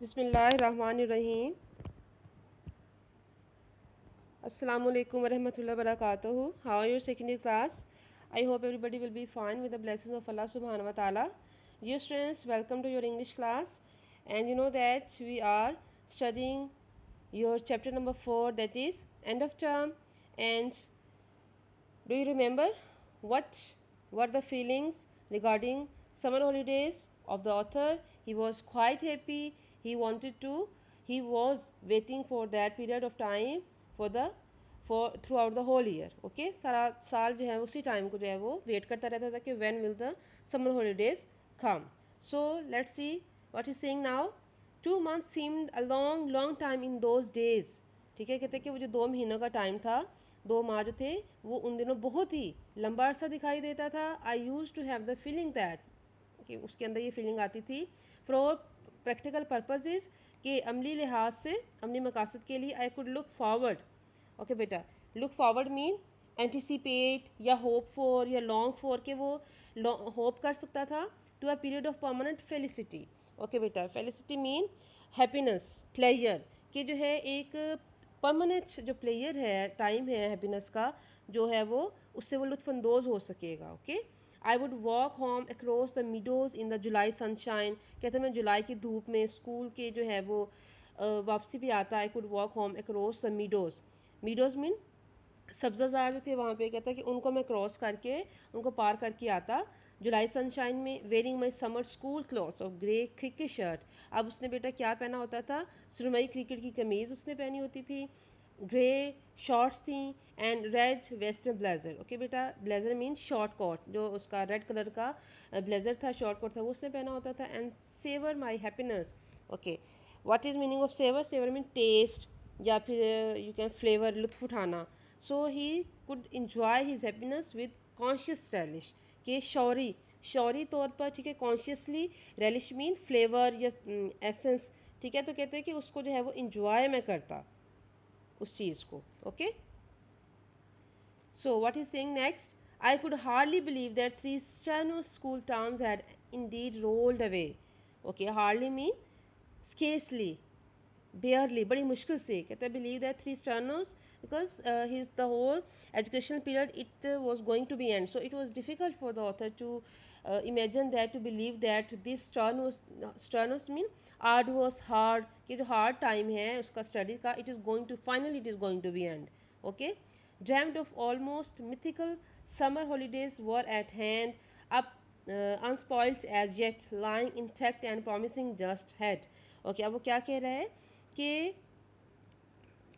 बिस्मिल्लाहिर्रहमानिर्रहीम। Assalamualaikum warahmatullahi wabarakatuh. How are you secondary class? I hope everybody will be fine with the blessings of Allah subhanahu wa ta'ala. Dear students, welcome to your English class. And you know that we are studying your chapter number 4, that is end of term. And do you remember what were the feelings regarding summer holidays of the author? He was quite happy. He was waiting for that period of time for throughout the whole year. Okay, सारा साल जो है उसी time को जो है वो wait करता रहता था कि when will the summer holidays come. So let's see what he's saying now. 2 months seemed a long time in those days. ठीक है, कहते हैं कि वो जो 2 महीनों का टाइम था, 2 माह जो थे वो उन दिनों बहुत ही लंबा अरसा दिखाई देता था. I used to have the feeling that, कि उसके अंदर ये फीलिंग आती थी फॉर प्रैक्टिकल पर्पसेस, कि अमली लिहाज से, अमली मकासद के लिए I could look forward. Okay बेटा, लुक फॉरवर्ड मीन एंटिसिपेट या होप फॉर या लॉन्ग फॉर, के वो होप कर सकता था to a period of permanent felicity. Okay बेटा, फेलिसिटी मीन हैप्पीनेस, प्लेजर, कि जो है एक परमानेंट जो प्लेयर है, टाइम है हैप्पीनेस का जो है वो, उससे वो लुत्फानंदोज़ हो सकेगा. Okay, I would walk home across the meadows in the July sunshine. कहते हैं मैं जुलाई की धूप में स्कूल के जो है वो वापसी भी आता. I could walk home across the meadows. Meadows mean सब्ज़ाज़ार जो थे वहाँ पे, कहता है कि उनको मैं क्रॉस करके, उनको पार करके आता जुलाई सनशाइन में. Wearing my summer school clothes of grey cricket shirt. अब उसने बेटा क्या पहना होता था? सुरमई क्रिकेट की कमीज़ उसने पहनी होती थी, ग्रे शॉर्ट्स थी and red western blazer. Okay बेटा, ब्लेज़र मीन शॉर्ट कोट, जो उसका रेड कलर का ब्लेज़र था, शॉर्ट कोट था, वो उसने पहना होता था. And savour my happiness. Okay, what is meaning of savour? Savour mean taste या फिर यू कैन फ्लेवर, लुत्फ़ उठाना. So he could enjoy his happiness with conscious relish, के शौरी तौर पर, ठीक है, कॉन्शियसली. रेलिश मीन फ्लेवर या एसेंस, ठीक है. तो कहते हैं कि उसको जो है वो इंजॉय में करता उस चीज़ को. Okay, so what is saying next? I could hardly believe that 3 strenuous school terms had indeed rolled away. Okay, hardly mean scarcely, barely, बड़ी मुश्किल से. कहते हैं believe that 3 strenuous, because his the whole educational period it was going to be end, so it was difficult for the author to imagine that, to believe that this strenuous mean arduous, hard, कि जो hard time है उसका study का, it is going to finally it is going to be end. Okay, dreamed of almost mythical summer holidays were at hand, up unspoiled as yet, lying intact and promising just ahead. Okay, अब वो क्या कह रहा है कि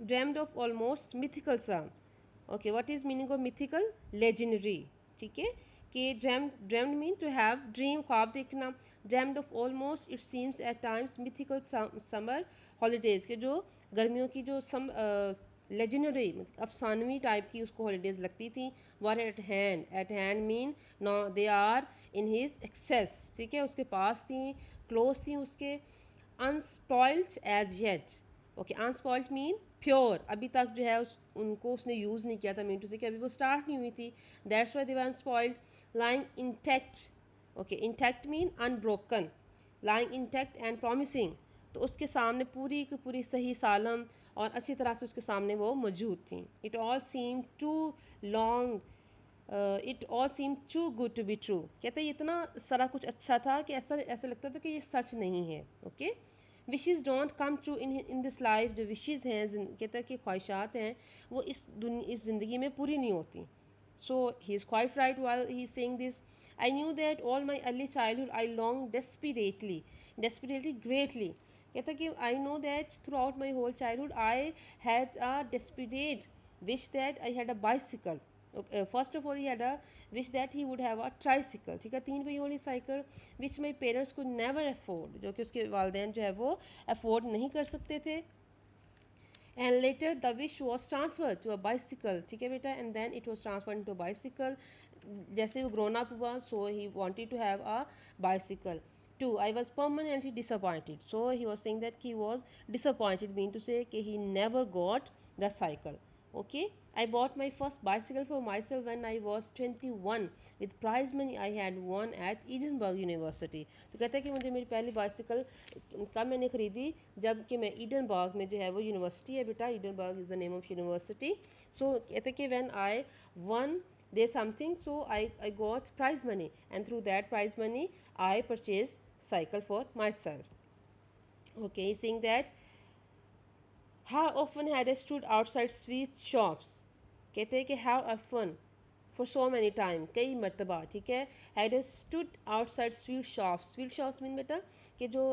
dreamed of almost mythical sum. Okay, what is meaning of mythical? Legendary. ठीक है, कि dreamed mean to have, dream, ख्वाब देखना. dreamed of almost, it seems at times, mythical summer holidays, के जो गर्मियों की जो legendary, अफसानवी टाइप की उसको holidays लगती थी. were at hand mean no, they are in his access, ठीक है, उसके पास थी, close थी उसके. unspoiled as yet. Okay, unspoiled mean pure, अभी तक जो है उनको उसने यूज़ नहीं किया था, मीन टू से कि अभी वो स्टार्ट नहीं हुई थी. That's why they were unspoiled. Lying intact. Okay, intact mean unbroken, lying intact and promising. तो उसके सामने पूरी की पूरी सही सालम और अच्छी तरह से उसके सामने वो मौजूद थी. It all seem too long, it all seem too good to be true. कहते हैं इतना सारा कुछ अच्छा था कि ऐसा ऐसा लगता था कि ये सच नहीं है. Okay, wishes don't come true in this life. जो विशेज़ हैं, कहता है कि ख्वाहिशात हैं, वो इस ज़िंदगी में पूरी नहीं होती. So he is quite right while he is saying this. I knew that all my early childhood I long desperately greatly. कहता है कि I know that throughout my whole childhood I had a desperate wish that I had a bicycle. First of all he had a wish that he would have a tricycle. ठीक है, 3 पहियों वाली cycle, which my parents को never afford, जो कि उसके वालदेन जो है वो अफोर्ड नहीं कर सकते थे. And later the wish was transfer to a bicycle. ठीक है बेटा, and then it was transfer to bicycle. जैसे वो ग्रोन अप हुआ, so he wanted to have a bicycle. 2, I was permanently disappointed. So he was saying that he was disappointed, mean to say कि he never got the cycle. Okay, I bought my first bicycle for myself when I was 21. with prize money I had won at Edinburgh University. तो कहता है कि मुझे मेरी पहली bicycle कब मैंने ख़रीदी, जब कि मैं ईडनबर्ग में जो है वो यूनिवर्सिटी है बेटा, Edinburgh is the name of university. So कहते हैं कि when I won there something, so I got prize money, and through that prize money I purchased cycle for myself. Okay, he's saying that how often had I stood outside sweet shops. कहते हैं कि how often for so many time, कई मरतबा, ठीक है. had I stood outside sweet shops. sweet shops mean बेटा कि जो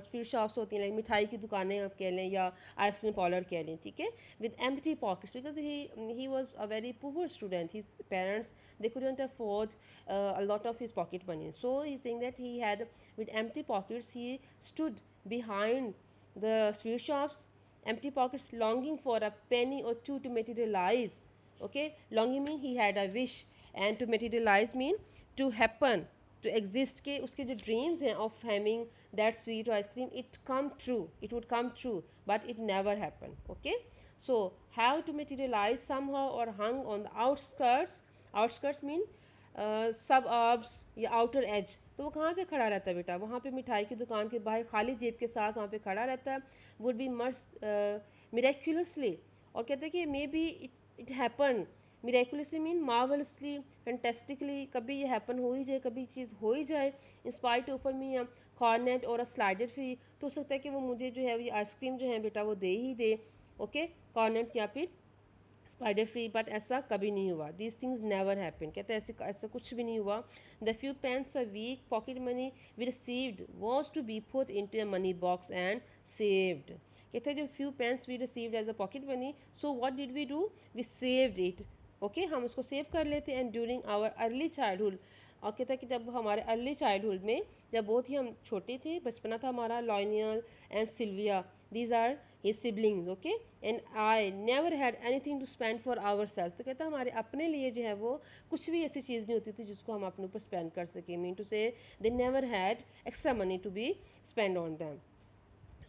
स्वीट शॉप्स होती हैं, लाइक मिठाई की दुकानें आप कह लें या आइसक्रीम पार्लर कह लें, ठीक है. With empty pockets because he was a very poor student. His parents they couldn't afford a lot of his pocket money, so he's saying that he had with empty pockets he stood behind the sweet shops, empty pockets, longing for a penny or two to materialize. Okay, longing mean he had a wish, and to materialize mean to happen, to exist, के उसके जो dreams हैं of having that sweet ice cream, it come true, it would come true, but it never happened. Okay, so have to materialize somehow or hung on the outskirts. outskirts mean सबअर्ब्स या outer as. तो वो कहाँ पे खड़ा रहता है बेटा, वहाँ पे मिठाई की दुकान के बाहर खाली जेब के साथ वहाँ पे खड़ा रहता है. Would be must miraculously. और कहते हैं कि may be it happen. Miraculously mean marvellously, fantastically, कभी ये हैपन हो ही जाए, कभी चीज़ हो ही जाए. इंस्पाइट ऑफर मी कॉर्नेट और अ स्लाइडेड फी. तो हो सकता है कि वो मुझे जो है ये आइसक्रीम जो है बेटा वो दे ही दे. ओके, कॉर्नेट या फिर स्पाइडर फ्री, बट ऐसा कभी नहीं हुआ. These things never happen. कहते हैं ऐसा कुछ भी नहीं हुआ. The few pence a week pocket money we received was to be put into a money box and saved. कहते हैं जो few pence we received as a pocket money, so what did we do, we saved it. Okay, हम उसको save कर लेते. And during our early childhood, और कहता है कि जब हमारे अर्ली चाइल्डहुड में, जब बहुत ही हम छोटे थे, बचपना था हमारा, Lionel and Sylvia, these are his siblings. Okay, and I never had anything to spend for ourselves. तो कहता हमारे अपने लिए जो है वो कुछ भी ऐसी चीज़ नहीं होती थी जिसको हम अपने ऊपर स्पेंड कर सकें. मीन टू से they never had extra money to be spent on them.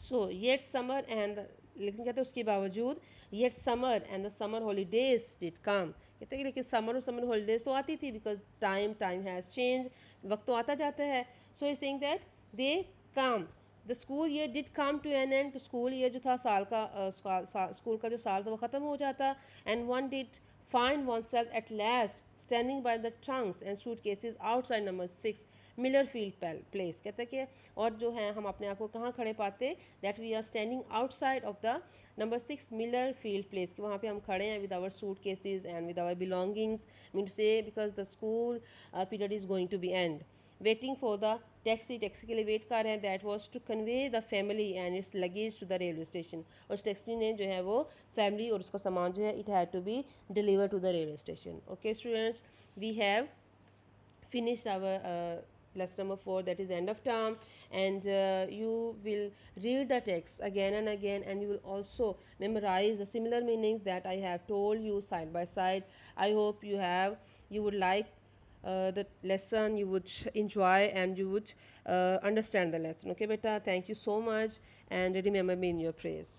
So yet summer and लेकिन कहते हैं उसके बावजूद yet summer and the summer holidays did come. कहते हैं कि लेकिन समर और समर हॉलीडेज तो आती थी, बिकॉज टाइम हैज़ चेंज, वक्त तो आता जाता है. So is saying that they come. The school year did come to an end. तो स्कूल ईयर जो था, साल का स्कूल का जो साल था वो ख़त्म हो जाता. And one did find one self at last standing by the Trunks and suit cases outside number 6 Miller Field place. कहते हैं कि और जो है हम अपने आप को कहाँ खड़े पाते, that we are standing outside of the number 6 Miller Field Place, कि वहाँ पे हम खड़े हैं with our suitcases and with our belongings. Mean to say because the school period is going to be end. Waiting for the taxi, taxi के लिए wait कर रहे हैं. That was to convey the family and its luggage to the railway station. और उस taxi ने जो है वो फैमिली और उसका सामान जो है, it had to be deliver to the railway station. Okay students, we have finished our lesson number 4, that is end of term, and you will read the text again and again, and you will also memorize the similar meanings that I have told you side by side. I hope you would like the lesson, you would enjoy, and you would understand the lesson. Okay beta, thank you so much, and remember me in your prayers.